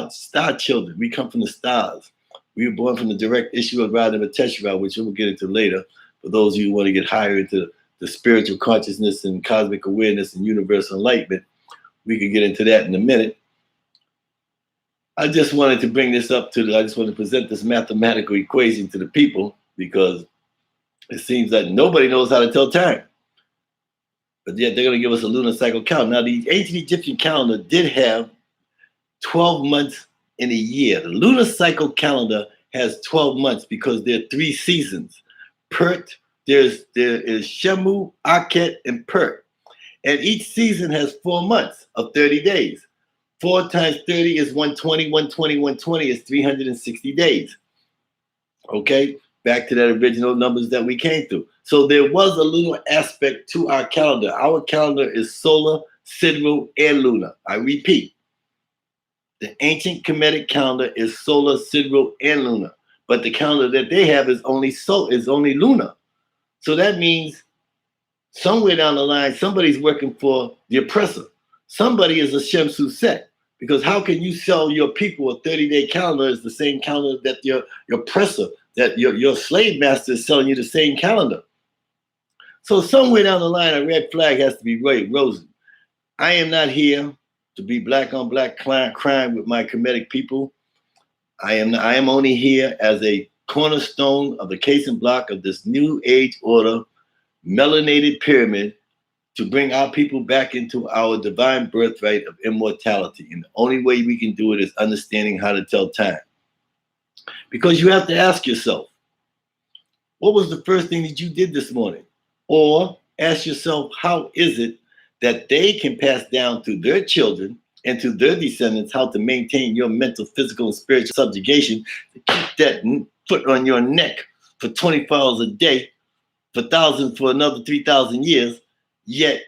Speaker 1: star children. We come from the stars. We were born from the direct issue of Radha Teshuvah, which we'll get into later. For those of you who want to get higher into the spiritual consciousness and cosmic awareness and universal enlightenment, we could get into that in a minute. I just wanted to bring this up I just want to present this mathematical equation to the people, because it seems that nobody knows how to tell time. But yet they're going to give us a lunar cycle calendar. Now, the ancient Egyptian calendar did have 12 months in a year. The lunar cycle calendar has 12 months because there are 3 seasons. Pert, there is Shemu, Aket, and Pert. And each season has 4 months of 30 days. 4 times 30 is 120, 120, 120 is 360 days. Okay, back to that original numbers that we came through. So there was a lunar aspect to our calendar. Our calendar is solar, sidereal, and lunar. I repeat. The ancient Kemetic calendar is solar, sidereal, and lunar. But the calendar that they have is only lunar. So that means somewhere down the line, somebody's working for the oppressor. Somebody is a Shemsu Set. Because how can you sell your people a 30-day calendar is the same calendar that your oppressor, that your slave master is selling you the same calendar? So somewhere down the line, a red flag has to be risen. I am not here to be black on black crime with my Kemetic people. I am only here as a cornerstone of the casing block of this new age order, melanated pyramid, to bring our people back into our divine birthright of immortality. And the only way we can do it is understanding how to tell time. Because you have to ask yourself, what was the first thing that you did this morning? Or ask yourself, how is it that they can pass down to their children and to their descendants how to maintain your mental, physical, and spiritual subjugation, to keep that foot on your neck for 24 hours a day, for another 3,000 years, yet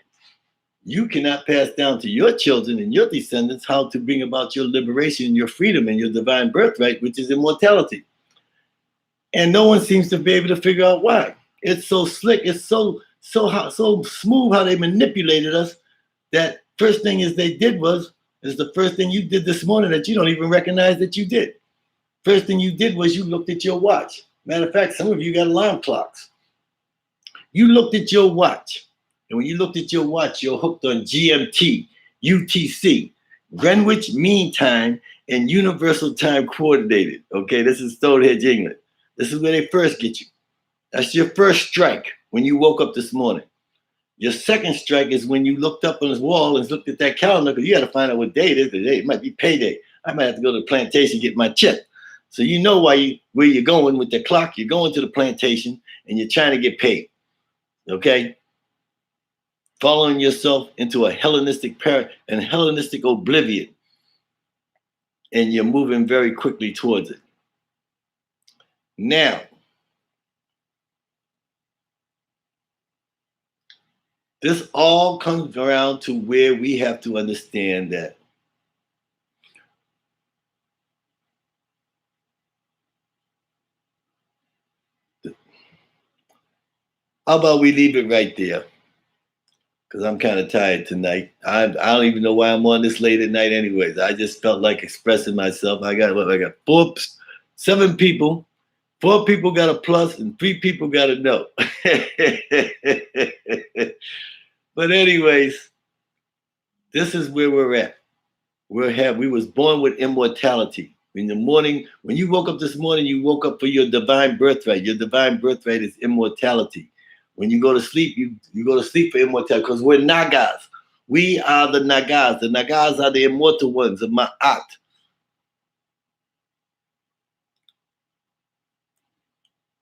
Speaker 1: you cannot pass down to your children and your descendants how to bring about your liberation, your freedom, and your divine birthright, which is immortality. And no one seems to be able to figure out why. It's so slick, it's so smooth how they manipulated us, that first thing is the first thing you did this morning that you don't even recognize that you did. First thing you did was you looked at your watch. Matter of fact, some of you got alarm clocks. You looked at your watch. And when you looked at your watch, you're hooked on GMT, UTC, Greenwich Mean Time, and Universal Time Coordinated. Okay, this is Stonehenge, England. This is where they first get you. That's your first strike when you woke up this morning. Your second strike is when you looked up on this wall and looked at that calendar, because you got to find out what day it is. Today it might be payday. I might have to go to the plantation and get my check. So you know where you're going with the clock. You're going to the plantation and you're trying to get paid. Okay? Following yourself into a Hellenistic oblivion. And you're moving very quickly towards it. Now, this all comes around to where we have to understand that how about we leave it right there? Because I'm kind of tired tonight. I don't even know why I'm on this late at night anyways. I just felt like expressing myself. I got 7 people 4 people got a plus and 3 people got a no. But anyways, this is where we're at. We was born with immortality. In the morning, when you woke up this morning, you woke up for your divine birthright. Your divine birthright is immortality. When you go to sleep, you go to sleep for immortality because we're Nagas. We are the Nagas. The Nagas are the immortal ones of Ma'at.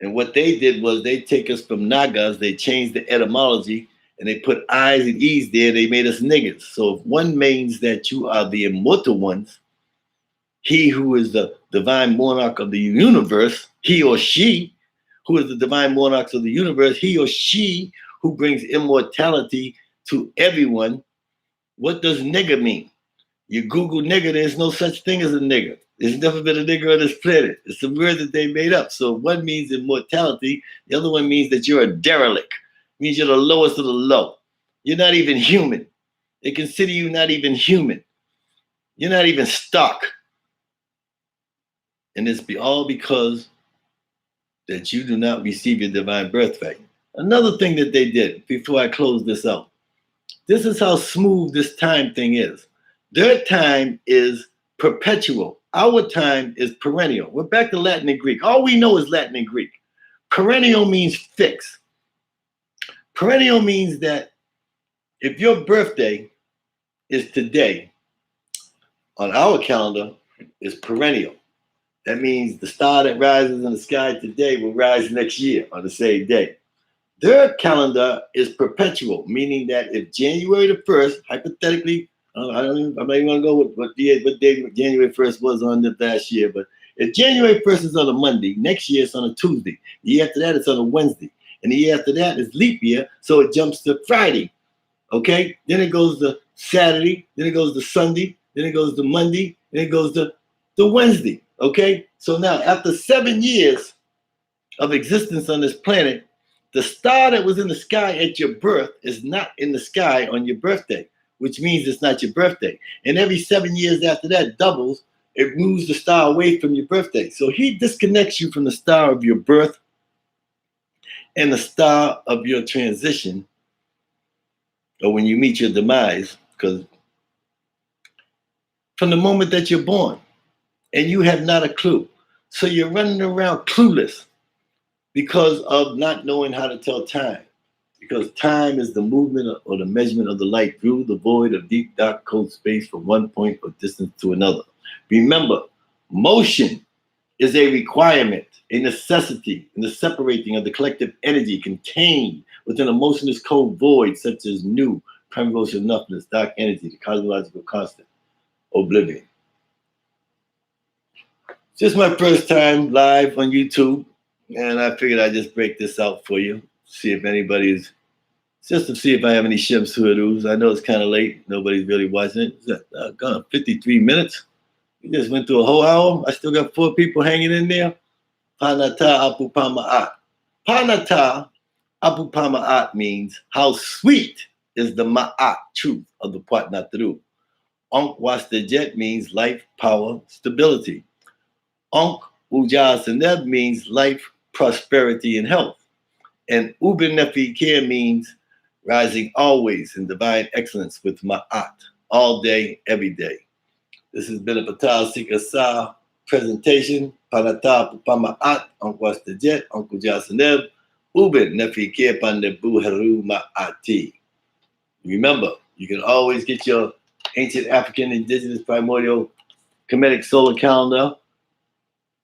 Speaker 1: And what they did was they take us from Nagas, they changed the etymology, and they put I's and E's there. They made us niggas. So if one means that you are the immortal ones, he who is the divine monarch of the universe, he or she who is the divine monarch of the universe, he or she who brings immortality to everyone. What does nigger mean? You Google nigger, there's no such thing as a nigger. There's never been a nigger on this planet. It's a word that they made up. So one means immortality, the other one means that you're a derelict. It means you're the lowest of the low. You're not even human. They consider you not even human. You're not even stock. And it's all because that you do not receive your divine birthright. Another thing that they did before I close this out, this is how smooth this time thing is. Their time is perpetual. Our time is perennial. We're back to Latin and Greek. All we know is Latin and Greek. Perennial means fixed. Perennial means that if your birthday is today, on our calendar, is perennial. That means the star that rises in the sky today will rise next year on the same day. Their calendar is perpetual, meaning that if January the 1st, hypothetically, I'm not even going to go with what day January 1st was on the last year, but if January 1st is on a Monday, next year it's on a Tuesday. The year after that it's on a Wednesday. And the year after that is leap year, so it jumps to Friday. Okay? Then it goes to Saturday, then it goes to Sunday, then it goes to Monday, then it goes to Wednesday. Okay? So now, after 7 years of existence on this planet, the star that was in the sky at your birth is not in the sky on your birthday, which means it's not your birthday. And every 7 years after that doubles, it moves the star away from your birthday. So he disconnects you from the star of your birth and the star of your transition, or when you meet your demise, because from the moment that you're born, and you have not a clue. So you're running around clueless because of not knowing how to tell time. Because time is the movement or the measurement of the light through the void of deep, dark, cold space from one point of distance to another. Remember, motion is a requirement, a necessity in the separating of the collective energy contained within a motionless cold void, such as new, primordial nothingness, dark energy, the cosmological constant, oblivion. Just my first time live on YouTube, and I figured I'd just break this out for you, see if anybody's, just to see if I have any shims hoodoos. I know it's kind of late, nobody's really watching it. It's gone 53 minutes. We just went through a whole hour. I still got 4 people hanging in there. Panata Apu Pama'at. Panata Apu Pama'at means how sweet is the Ma'at, truth of the Puat Natru. Onk Wastajet means life, power, stability. Onk Uja Seneb means life, prosperity, and health. And Ubin Nefi Care means rising always in divine excellence with Ma'at, all day, every day. This has been a Patal Sikasa presentation. Panata Pama'at, Onk Wastajet, Onk Uja Seneb, Ubin Nefi Care Pandebu Heru Ma'ati. Remember, you can always get your ancient African indigenous primordial Kemetic solar calendar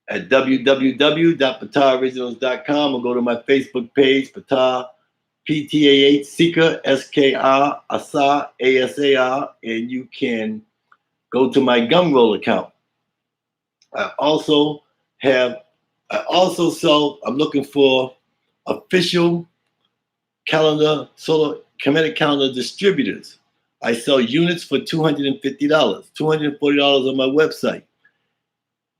Speaker 1: at www.pataroriginals.com, or go to my Facebook page, Patar, PTAH, Seeker, SKR, Asar, ASAR, and you can go to my Gumroll account. I'm looking for official calendar, solar Kemetic calendar distributors. I sell units for $250, $240 on my website.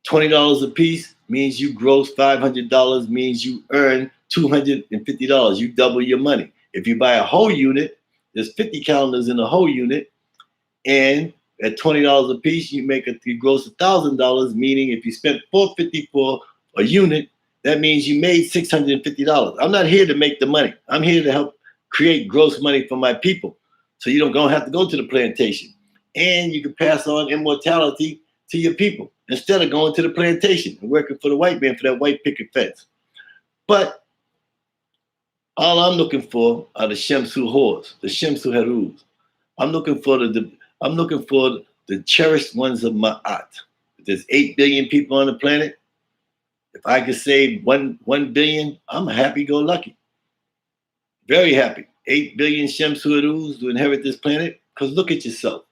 Speaker 1: $20 a piece means you gross $500, means you earn $250. You double your money. If you buy a whole unit, there's 50 calendars in a whole unit, and at $20 a piece, you gross $1,000. Meaning, if you spent $450 for a unit, that means you made $650. I'm not here to make the money. I'm here to help create gross money for my people. So you don't have to go to the plantation. And you can pass on immortality to your people instead of going to the plantation and working for the white man for that white picket fence. But all I'm looking for are the Shemsu Hors, the Shemsu Herus. I'm looking for the cherished ones of Ma'at. If there's 8 billion people on the planet, if I could save 1 billion, I'm happy-go-lucky. Very happy. 8 billion Shemsu Herus to inherit this planet. Because look at yourself.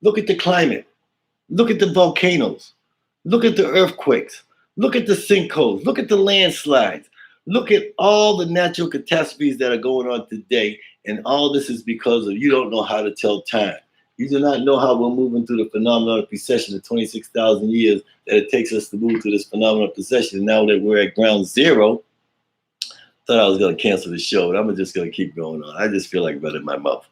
Speaker 1: Look at the climate. Look at the volcanoes. Look at the earthquakes. Look at the sinkholes. Look at the landslides. Look at all the natural catastrophes that are going on today. And all this is because of you don't know how to tell time. You do not know how we're moving through the phenomenon of precession of 26,000 years that it takes us to move through this phenomenon of precession. And now that we're at ground zero, thought I was going to cancel the show, but I'm just going to keep going on. I just feel like running my mouth.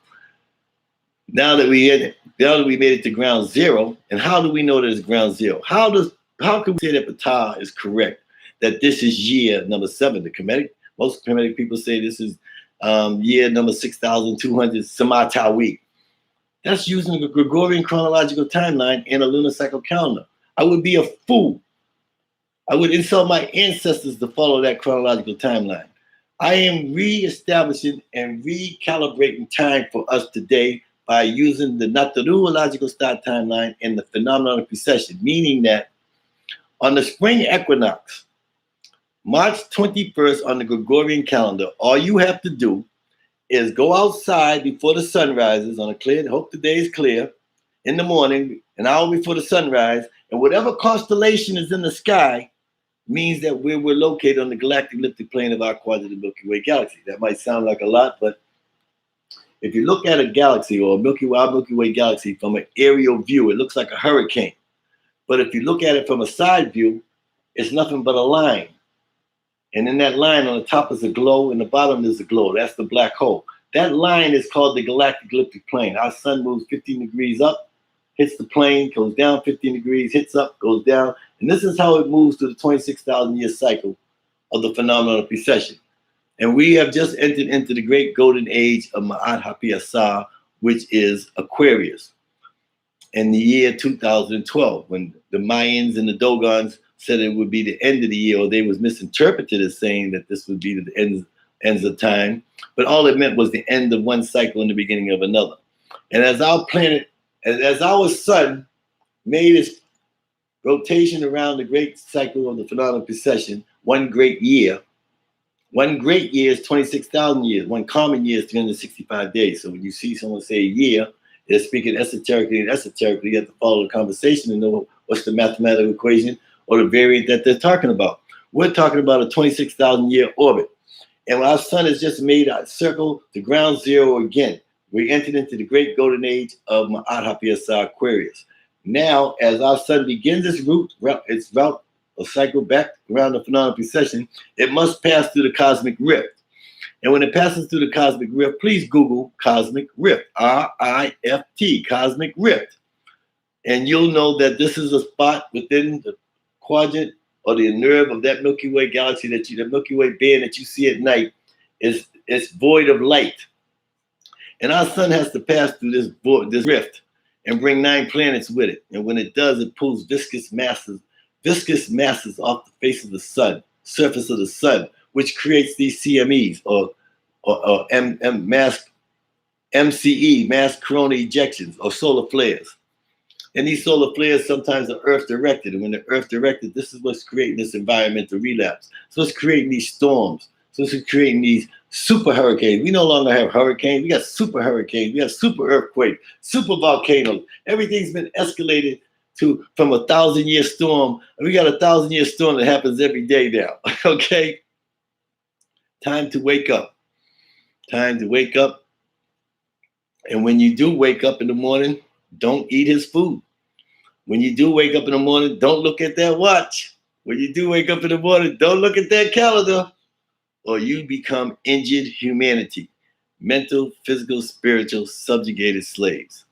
Speaker 1: Now that we made it to ground zero, and how do we know that it's ground zero? How can we say that Ptah is correct? That this is year number 7. Most Kemetic people say this is year number 6,200 Samatawi. That's using a Gregorian chronological timeline and a lunar cycle calendar. I would be a fool. I would insult my ancestors to follow that chronological timeline. I am reestablishing and recalibrating time for us today by using the naturological start timeline and the phenomenon of precession, meaning that on the spring equinox, March 21st on the Gregorian calendar, all you have to do is go outside before the sun rises on a clear, hope the day is clear, in the morning, an hour before the sunrise, and whatever constellation is in the sky means that we're located on the galactic elliptic plane of our quadrant of the Milky Way galaxy. That might sound like a lot, but if you look at a galaxy or our Milky Way galaxy from an aerial view, it looks like a hurricane. But if you look at it from a side view, it's nothing but a line. And in that line, on the top is a glow, and the bottom is a glow. That's the black hole. That line is called the galactic elliptic plane. Our sun moves 15 degrees up, hits the plane, goes down 15 degrees, hits up, goes down. And this is how it moves through the 26,000-year cycle of the phenomenon of precession. And we have just entered into the great golden age of Ma'at HaPiasah, which is Aquarius, in the year 2012, when the Mayans and the Dogons said it would be the end of the year, or they was misinterpreted as saying that this would be the ends of time. But all it meant was the end of one cycle and the beginning of another. And as our planet, as our sun made its rotation around the great cycle of the phenomenon of precession, one great year is 26,000 years. One common year is 365 days. So when you see someone say a year, they're speaking esoterically, and esoterically, you have to follow the conversation and know what's the mathematical equation or the variant that they're talking about. We're talking about a 26,000-year orbit. And our sun has just made a circle to ground zero again. We entered into the great golden age of Ma'at HaPiasah Aquarius. Now, as our sun begins its route or cycle back around the phenomenon of precession, it must pass through the cosmic rift. And when it passes through the cosmic rift, please Google cosmic rift, R-I-F-T, cosmic rift. And you'll know that this is a spot within the quadrant or the nerve of that Milky Way galaxy, the Milky Way band that you see at night, is void of light. And our sun has to pass through this rift and bring 9 planets with it. And when it does, it pulls viscous masses off the face of the sun, surface of the sun, which creates these CMEs or MCE, mass coronal ejections, or solar flares. And these solar flares sometimes are earth directed. And when they're earth directed, this is what's creating this environmental relapse. So it's creating these storms. So it's creating these super hurricanes. We no longer have hurricanes. We got super hurricanes. We have super earthquakes, super volcanoes. Everything's been escalated from a 1,000-year storm. And we got a 1,000-year storm that happens every day now. Okay? Time to wake up. Time to wake up. And when you do wake up in the morning, don't eat his food. When you do wake up in the morning, don't look at that watch. When you do wake up in the morning, don't look at that calendar, or you become injured humanity, mental, physical, spiritual, subjugated slaves.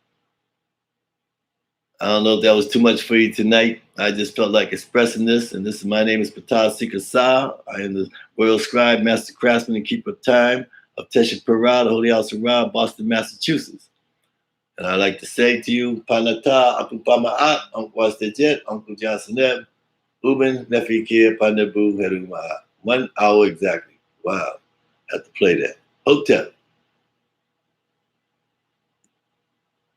Speaker 1: I don't know if that was too much for you tonight. I just felt like expressing this, and this is my name is Patah Sikasah. I am the Royal Scribe, Master Craftsman, and Keeper of Time of Tesha Parad, Holy House of Ra, Boston, Massachusetts. And I'd like to say to you, Panata, Apu Pama'at, Uncle Wastejet, Uncle Johnson, Uben, Nefikir, Pandabu, Heruma. 1 hour exactly. Wow. Have to play that. Hotel.